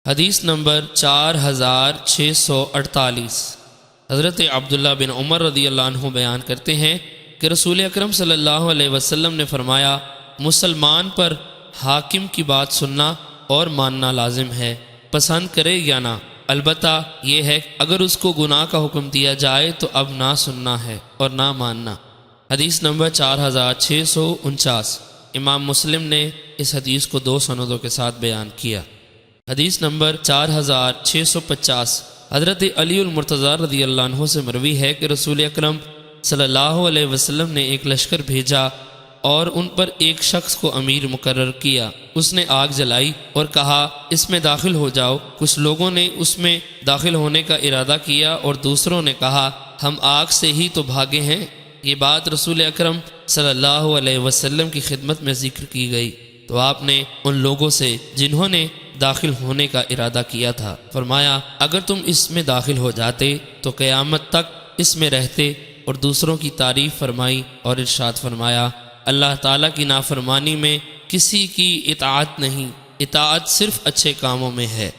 حدیث نمبر 4648۔ حضرت عبداللہ بن عمر رضی اللہ عنہ بیان کرتے ہیں کہ رسول اکرم صلی اللہ علیہ وسلم نے فرمایا، مسلمان پر حاکم کی بات سننا اور ماننا لازم ہے، پسند کرے یا نہ، البتہ یہ ہے اگر اس کو گناہ کا حکم دیا جائے تو اب نہ سننا ہے اور نہ ماننا۔ حدیث نمبر 4649۔ امام مسلم نے اس حدیث کو 2 سندوں کے ساتھ بیان کیا۔ حدیث نمبر 4650۔ حضرت علی المرتضیٰ رضی اللہ عنہ سے مروی ہے کہ رسول اکرم صلی اللہ علیہ وسلم نے ایک لشکر بھیجا اور ان پر ایک شخص کو امیر مقرر کیا۔ اس نے آگ جلائی اور کہا، اس میں داخل ہو جاؤ۔ کچھ لوگوں نے اس میں داخل ہونے کا ارادہ کیا اور دوسروں نے کہا، ہم آگ سے ہی تو بھاگے ہیں۔ یہ بات رسول اکرم صلی اللہ علیہ وسلم کی خدمت میں ذکر کی گئی تو آپ نے ان لوگوں سے جنہوں نے داخل ہونے کا ارادہ کیا تھا فرمایا، اگر تم اس میں داخل ہو جاتے تو قیامت تک اس میں رہتے، اور دوسروں کی تعریف فرمائی اور ارشاد فرمایا، اللہ تعالیٰ کی نافرمانی میں کسی کی اطاعت نہیں، اطاعت صرف اچھے کاموں میں ہے۔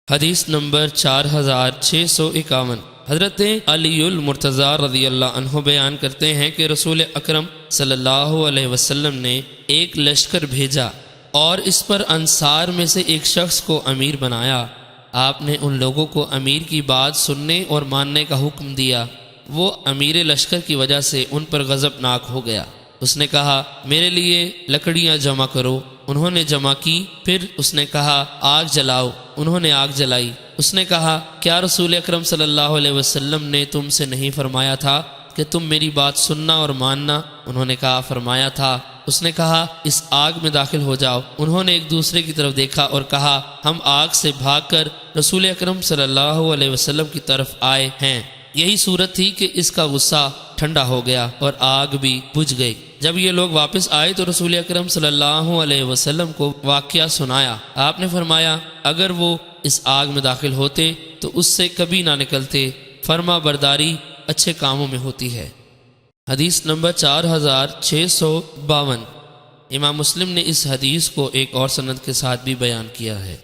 حدیث نمبر 4651۔ حضرت علی المرتضیٰ رضی اللہ عنہ بیان کرتے ہیں کہ رسول اکرم صلی اللہ علیہ وسلم نے ایک لشکر بھیجا اور اس پر انصار میں سے ایک شخص کو امیر بنایا۔ آپ نے ان لوگوں کو امیر کی بات سننے اور ماننے کا حکم دیا۔ وہ امیر لشکر کی وجہ سے ان پر غضبناک ہو گیا۔ اس نے کہا، میرے لیے لکڑیاں جمع کرو۔ انہوں نے جمع کی۔ پھر اس نے کہا، آگ جلاؤ۔ انہوں نے آگ جلائی۔ اس نے کہا، کیا رسول اکرم صلی اللہ علیہ وسلم نے تم سے نہیں فرمایا تھا کہ تم میری بات سننا اور ماننا؟ انہوں نے کہا، فرمایا تھا۔ اس نے کہا، اس آگ میں داخل ہو جاؤ۔ انہوں نے ایک دوسرے کی طرف دیکھا اور کہا، ہم آگ سے بھاگ کر رسول اکرم صلی اللہ علیہ وسلم کی طرف آئے ہیں۔ یہی صورت تھی کہ اس کا غصہ ٹھنڈا ہو گیا اور آگ بھی بجھ گئی۔ جب یہ لوگ واپس آئے تو رسول اکرم صلی اللہ علیہ وسلم کو واقعہ سنایا۔ آپ نے فرمایا، اگر وہ اس آگ میں داخل ہوتے تو اس سے کبھی نہ نکلتے۔ فرما برداری اچھے کاموں میں ہوتی ہے۔ حدیث نمبر 4652۔ امام مسلم نے اس حدیث کو ایک اور سند کے ساتھ بھی بیان کیا ہے۔